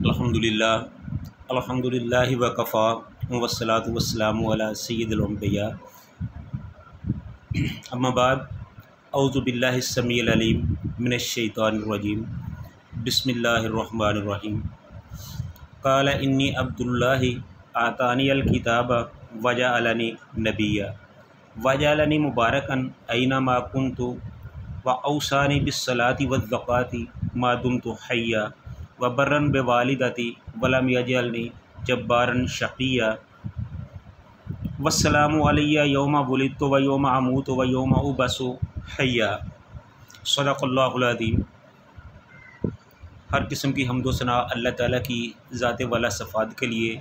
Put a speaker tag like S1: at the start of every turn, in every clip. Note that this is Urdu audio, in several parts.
S1: الحمدللہ الحمدللہ وکفا والصلاۃ والسلام علی سید الانبیاء اما بعد اعوذ باللہ السمیع العلیم من الشیطان الرجیم بسم اللہ الرحمن الرحیم قال انی عبد اللہ آتانی الکتاب وجعلنی نبیا وجعلنی مبارکا اینما کنت واوصانی بالصلاۃ والزکاۃ ما دمت حیا وبرًا بوالدتی ولم یجعلنی جبارا شقیا والسلام علی یوم ولدت و یوم اموت و یوم ابعث حیا۔ صدق اللہ العظیم۔ ہر قسم کی حمد و ثناء اللہ تعالیٰ کی ذات والا صفات کے لیے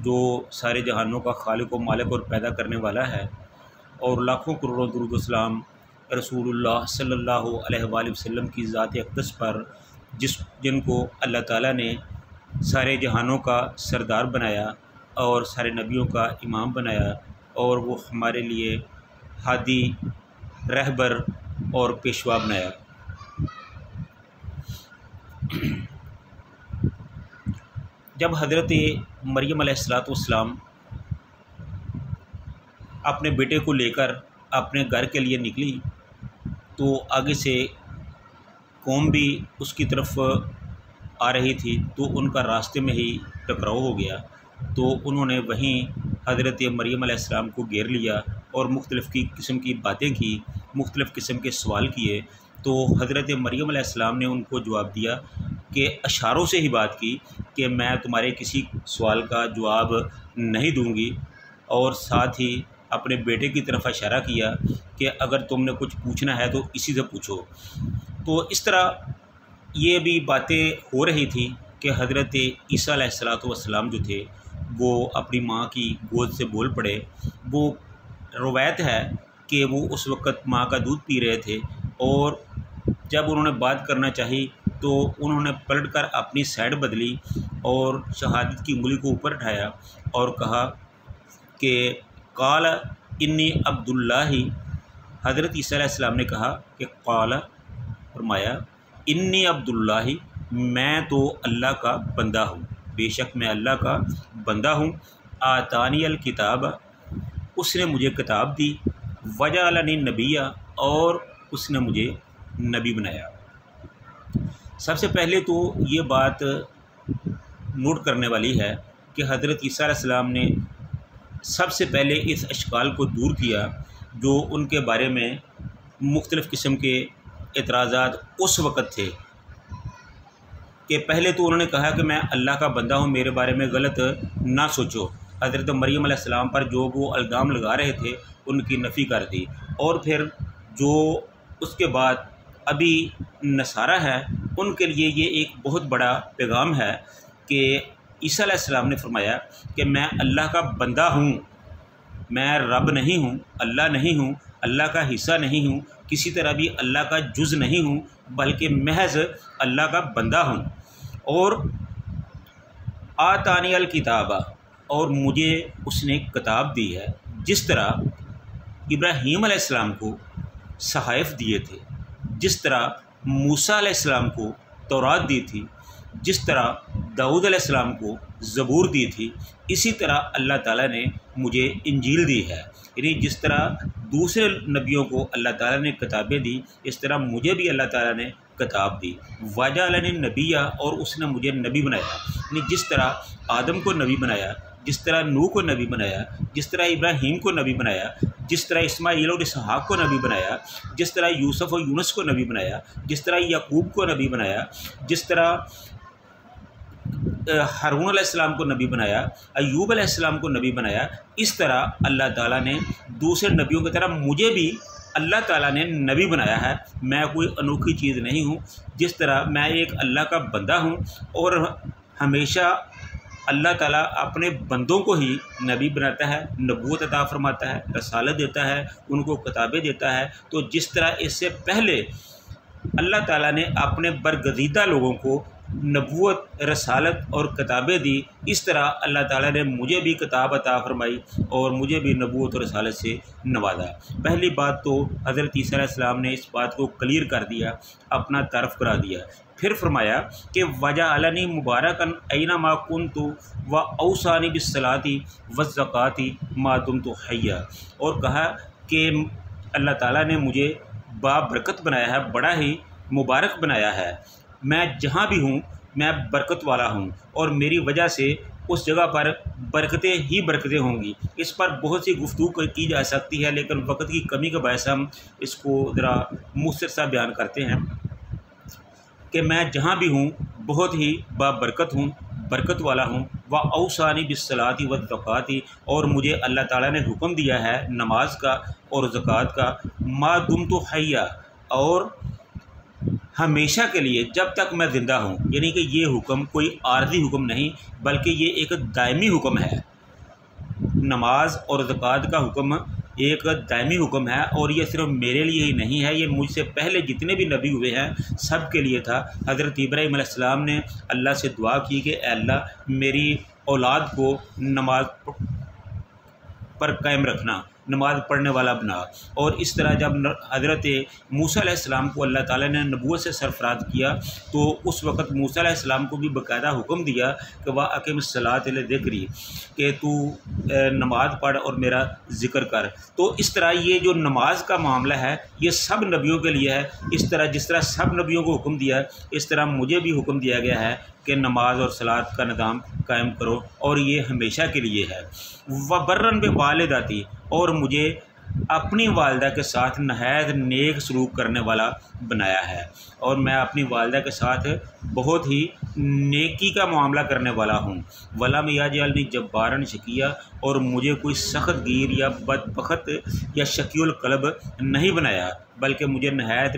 S1: جو سارے جہانوں کا خالق و مالک اور پیدا کرنے والا ہے، اور لاکھوں کروڑوں درود و سلام رسول اللہ صلی اللہ علیہ وآلہ وسلم کی ذات اقدس پر جن کو اللہ تعالیٰ نے سارے جہانوں کا سردار بنایا اور سارے نبیوں کا امام بنایا، اور وہ ہمارے لیے ہادی، رہبر اور پیشوا بنایا۔ جب حضرت مریم علیہ السلام اپنے بیٹے کو لے کر اپنے گھر کے لیے نکلی تو آگے سے قوم بھی اس کی طرف آ رہی تھی، تو ان کا راستے میں ہی ٹکراؤ ہو گیا، تو انہوں نے وہیں حضرت مریم علیہ السلام کو گھیر لیا اور مختلف قسم کی باتیں کی، مختلف قسم کے سوال کیے۔ تو حضرت مریم علیہ السلام نے ان کو جواب دیا کہ اشاروں سے ہی بات کی کہ میں تمہارے کسی سوال کا جواب نہیں دوں گی، اور ساتھ ہی اپنے بیٹے کی طرف اشارہ کیا کہ اگر تم نے کچھ پوچھنا ہے تو اسی سے پوچھو۔ تو اس طرح یہ بھی باتیں ہو رہی تھی کہ حضرت عیسیٰ علیہ السلام جو تھے وہ اپنی ماں کی گود سے بول پڑے۔ وہ روایت ہے کہ وہ اس وقت ماں کا دودھ پی رہے تھے، اور جب انہوں نے بات کرنا چاہی تو انہوں نے پلٹ کر اپنی سائڈ بدلی اور شہادت کی انگلی کو اوپر اٹھایا اور کہا کہ قال انی عبد اللہ۔ حضرت عیسیٰ علیہ السلام نے کہا کہ قال، فرمایا، انی عبد اللہ، میں تو اللہ کا بندہ ہوں، بے شک میں اللہ کا بندہ ہوں۔ آتانی الکتاب، اس نے مجھے کتاب دی، وجعلنی نبیا، اور اس نے مجھے نبی بنایا۔ سب سے پہلے تو یہ بات نوٹ کرنے والی ہے کہ حضرت عیسیٰ علیہ السلام نے سب سے پہلے اس اشکال کو دور کیا جو ان کے بارے میں مختلف قسم کے اعتراضات اس وقت تھے، کہ پہلے تو انہوں نے کہا کہ میں اللہ کا بندہ ہوں، میرے بارے میں غلط نہ سوچو۔ حضرت مریم علیہ السلام پر جو وہ الزام لگا رہے تھے ان کی نفی کر دی، اور پھر جو اس کے بعد ابھی نصارہ ہے ان کے لیے یہ ایک بہت بڑا پیغام ہے کہ عیسیٰ علیہ السلام نے فرمایا کہ میں اللہ کا بندہ ہوں، میں رب نہیں ہوں، اللہ نہیں ہوں، اللہ کا حصہ نہیں ہوں، کسی طرح بھی اللہ کا جز نہیں ہوں، بلکہ محض اللہ کا بندہ ہوں۔ اور آتانی الکتاب، اور مجھے اس نے کتاب دی ہے، جس طرح ابراہیم علیہ السلام کو صحائف دیے تھے، جس طرح موسیٰ علیہ السلام کو تورات دی تھی، جس طرح داؤد علیہ السلام کو زبور دی تھی، اسی طرح اللہ تعالیٰ نے مجھے انجیل دی ہے۔ یعنی جس طرح دوسرے نبیوں کو اللہ تعالیٰ نے کتابیں دی، اس طرح مجھے بھی اللہ تعالیٰ نے کتاب دی۔ وجعلنی نبیا، اور اس نے مجھے نبی بنایا۔ یعنی جس طرح آدم کو نبی بنایا، جس طرح نوح کو نبی بنایا، جس طرح ابراہیم کو نبی بنایا، جس طرح اسماعیل اور اسحاق کو نبی بنایا، جس طرح یوسف اور یونس کو نبی بنایا، جس طرح یعقوب کو نبی بنایا، جس طرح ہارون علیہ السلام کو نبی بنایا، ایوب علیہ السلام کو نبی بنایا، اس طرح اللہ تعالیٰ نے دوسرے نبیوں کی طرح مجھے بھی اللہ تعالیٰ نے نبی بنایا ہے۔ میں کوئی انوکھی چیز نہیں ہوں، جس طرح میں ایک اللہ کا بندہ ہوں، اور ہمیشہ اللہ تعالیٰ اپنے بندوں کو ہی نبی بناتا ہے، نبوت عطا فرماتا ہے، رسالت دیتا ہے، ان کو کتابیں دیتا ہے۔ تو جس طرح اس سے پہلے اللہ تعالیٰ نے اپنے برگزیدہ لوگوں کو نبوت، رسالت اور کتابیں دی، اس طرح اللہ تعالیٰ نے مجھے بھی کتاب عطا فرمائی اور مجھے بھی نبوت اور رسالت سے نوازا۔ پہلی بات تو حضرت عیسیٰ علیہ السلام نے اس بات کو کلیئر کر دیا، اپنا تعارف کرا دیا۔ پھر فرمایا کہ وجعلنی مبارکن اینما کنت و اوصانی بالصلاۃ والزکوٰۃ ما دمت حیا، اور کہا کہ اللہ تعالیٰ نے مجھے بابرکت بنایا ہے، بڑا ہی مبارک بنایا ہے، میں جہاں بھی ہوں میں برکت والا ہوں، اور میری وجہ سے اس جگہ پر برکتیں ہی برکتیں ہوں گی۔ اس پر بہت سی گفتگو کی جا سکتی ہے، لیکن وقت کی کمی کا باعث ہم اس کو ذرا مختصر سا بیان کرتے ہیں کہ میں جہاں بھی ہوں بہت ہی بابرکت ہوں، برکت والا ہوں۔ وَأَوْصَانِي بِالصَّلَاةِ وَالزَّكَاةِ، اور مجھے اللہ تعالیٰ نے حکم دیا ہے نماز کا اور زکوٰۃ کا، مَا دُمْتُ حَيًّا، اور ہمیشہ کے لیے جب تک میں زندہ ہوں، یعنی کہ یہ حکم کوئی عارضی حکم نہیں بلکہ یہ ایک دائمی حکم ہے۔ نماز اور زکوٰۃ کا حکم ایک دائمی حکم ہے، اور یہ صرف میرے لیے ہی نہیں ہے، یہ مجھ سے پہلے جتنے بھی نبی ہوئے ہیں سب کے لیے تھا۔ حضرت ابراہیم علیہ السلام نے اللہ سے دعا کی کہ اے اللہ میری اولاد کو نماز پر قائم رکھنا، نماز پڑھنے والا بنا، اور اس طرح جب حضرت موسیٰ علیہ السلام کو اللہ تعالیٰ نے نبوت سے سرفراز کیا تو اس وقت موسیٰ علیہ السلام کو بھی باقاعدہ حکم دیا کہ وَأَقِمِ الصَّلَاةَ لِذِكْرِی، کہ تو نماز پڑھ اور میرا ذکر کر۔ تو اس طرح یہ جو نماز کا معاملہ ہے یہ سب نبیوں کے لیے ہے، اس طرح جس طرح سب نبیوں کو حکم دیا اس طرح مجھے بھی حکم دیا گیا ہے کہ نماز اور صلاۃ کا نظام قائم کرو، اور یہ ہمیشہ کے لیے ہے۔ وَبَرًّا بِوَالِدَتِی، اور مجھے اپنی والدہ کے ساتھ نہایت نیک سلوک کرنے والا بنایا ہے، اور میں اپنی والدہ کے ساتھ بہت ہی نیکی کا معاملہ کرنے والا ہوں۔ وَلَمْ يَجْعَلْنِی جَبَّارًا شَقِیًّا، اور مجھے کوئی سخت گیر یا بدبخت یا شقی القلب نہیں بنایا، بلکہ مجھے نہایت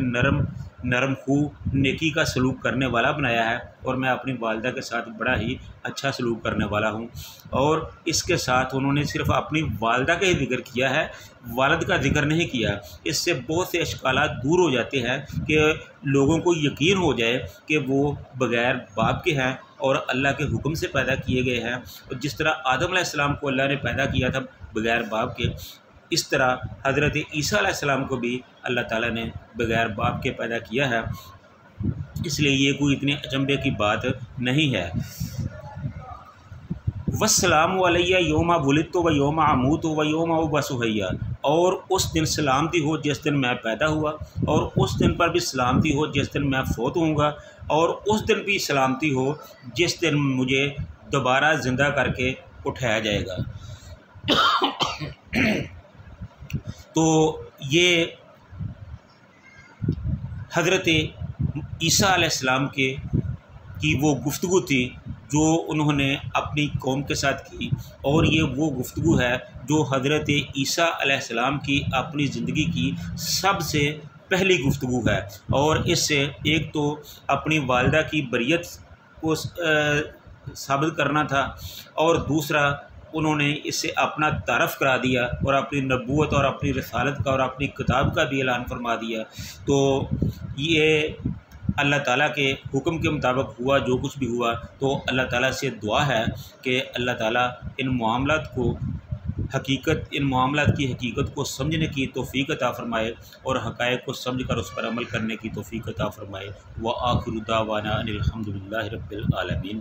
S1: نرم خو نیکی کا سلوک کرنے والا بنایا ہے، اور میں اپنی والدہ کے ساتھ بڑا ہی اچھا سلوک کرنے والا ہوں۔ اور اس کے ساتھ انہوں نے صرف اپنی والدہ کا ہی ذکر کیا ہے، والد کا ذکر نہیں کیا۔ اس سے بہت سے اشکالات دور ہو جاتے ہیں کہ لوگوں کو یقین ہو جائے کہ وہ بغیر باپ کے ہیں اور اللہ کے حکم سے پیدا کیے گئے ہیں، اور جس طرح آدم علیہ السلام کو اللہ نے پیدا کیا تھا بغیر باپ کے، اس طرح حضرت عیسیٰ علیہ السلام کو بھی اللہ تعالیٰ نے بغیر باپ کے پیدا کیا ہے، اس لیے یہ کوئی اتنے اچنبھے کی بات نہیں ہے۔ وَالسَّلَامُ عَلَيَّ یوم وُلِدتُّ و یوم اموت و یوم ابعث حیٰ، اور اس دن سلامتی ہو جس دن میں پیدا ہوا، اور اس دن پر بھی سلامتی ہو جس دن میں فوت ہوں گا، اور اس دن بھی سلامتی ہو جس دن مجھے دوبارہ زندہ کر کے اٹھایا جائے گا۔ تو یہ حضرت عیسیٰ علیہ السلام کی وہ گفتگو تھی جو انہوں نے اپنی قوم کے ساتھ کی، اور یہ وہ گفتگو ہے جو حضرت عیسیٰ علیہ السلام کی اپنی زندگی کی سب سے پہلی گفتگو ہے، اور اس سے ایک تو اپنی والدہ کی بریت کو ثابت کرنا تھا، اور دوسرا انہوں نے اس سے اپنا تعارف کرا دیا اور اپنی نبوت اور اپنی رسالت کا اور اپنی کتاب کا بھی اعلان فرما دیا۔ تو یہ اللہ تعالیٰ کے حکم کے مطابق ہوا جو کچھ بھی ہوا، تو اللہ تعالیٰ سے دعا ہے کہ اللہ تعالیٰ ان معاملات کی حقیقت کو سمجھنے کی توفیق عطا فرمائے، اور حقائق کو سمجھ کر اس پر عمل کرنے کی توفیق عطا فرمائے۔ وآخر دعوانا ان الحمد للہ رب العالمین۔